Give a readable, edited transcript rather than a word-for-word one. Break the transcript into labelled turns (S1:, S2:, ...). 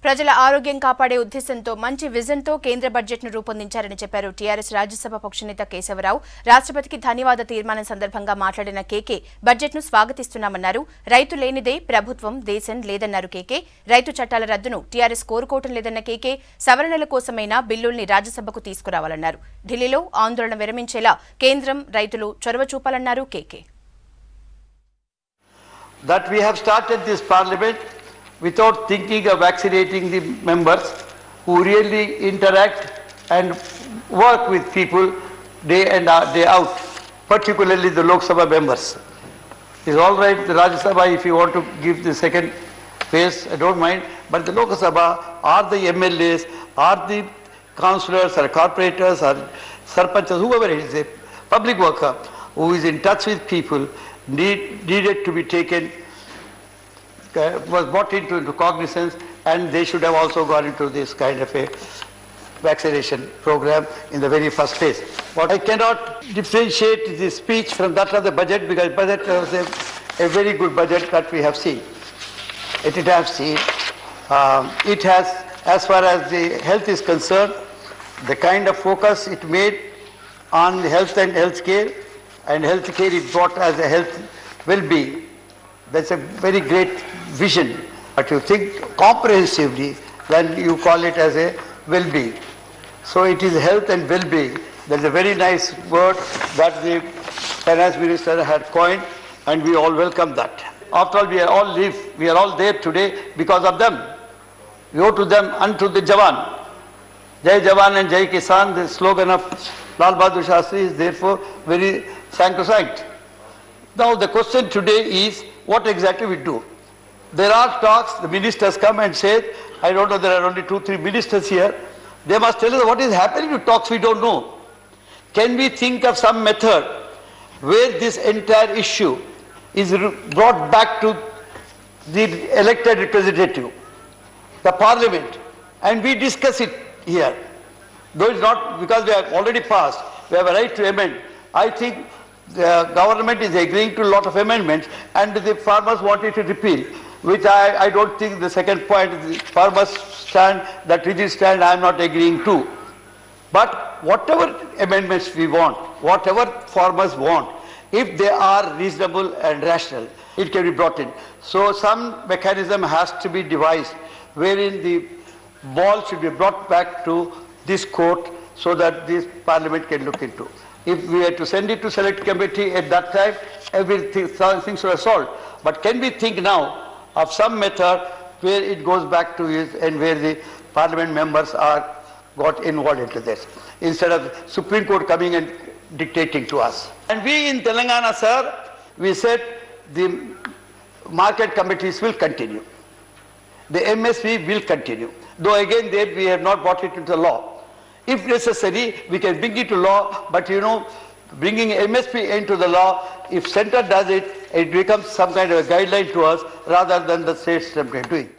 S1: ప్రజల ఆరోగ్యం కాపాడే ఉద్దేశంతో మంచి విజన్తో కేంద్ర బడ్జెట్ను రూపొందించారని చెప్పారు టీఆర్ఎస్ రాజ్యసభ పక్షనేత కేశవరావు. రాష్ట్రపతికి ధన్యవాద తీర్మానం సందర్భంగా మాట్లాడిన కేకే బడ్జెట్ను స్వాగతిస్తున్నామన్నారు. రైతు లేనిదే ప్రభుత్వం దేశం లేదన్నారు కేకే. రైతు చట్టాల రద్దును టీఆర్ఎస్ కోరుకోవటం లేదన్న కేకే సవరణల కోసమైనా బిల్లుల్ని రాజ్యసభకు తీసుకురావాలన్నారు. ఢిల్లీలో ఆందోళన విరమించేలా కేంద్రం రైతులు చొరవ చూపాలన్నారు కేకే.
S2: That we have started this parliament without thinking of vaccinating the members who really interact and work with people day in day out, particularly the Lok Sabha members. It's all right, the Rajya Sabha, if you want to give the second phase, I don't mind, but the Lok Sabha are the MLAs, are the councillors or corporators or sarpanchas, whoever it is, a public worker who is in touch with people, needed to be taken, was brought into cognizance, and they should have also gone into this kind of a vaccination program in the very first phase. But I cannot differentiate this speech from that of the budget, because budget was a very good budget that we have seen. It has, as far as the health is concerned, the kind of focus it made on health and healthcare, and healthcare it brought as a health well-being. That's a very great vision. But you think comprehensively, then you call it as a well-being. So it is health and well-being. That's a very nice word that the finance minister had coined, and we all welcome that. After all, we are all there today because of them. We owe to them unto the Jawan. Jai Jawan and Jai Kisan, the slogan of Lal Bahadur Shastri is therefore very sacrosanct. Now the question today is, what exactly we do? There are talks, the ministers come and say, I don't know, there are only 2-3 ministers here. They must tell us what is happening to talks we don't know. Can we think of some method where this entire issue is brought back to the elected representative, the parliament, and we discuss it here? Though it's not, because we have already passed, we have a right to amend. I think the government is agreeing to a lot of amendments, and the farmers wanted to repeal, which I don't think the second point, the farmers stand, that rigid stand, I am not agreeing to. But whatever amendments we want, whatever farmers want, if they are reasonable and rational, it can be brought in. So some mechanism has to be devised wherein the ball should be brought back to this court so that this parliament can look into. If we had to send it to select committee at that time, things were solved. But can we think now of some method where it goes back to it and where the parliament members are got involved into this, instead of Supreme Court coming and dictating to us? And we in Telangana, sir, we said the market committees will continue. The MSP will continue. Though again there we have not brought it into the law. If necessary, we can bring it to law, but you know, bringing MSP into the law, if center does it, it becomes some kind of a guideline to us rather than the states doing.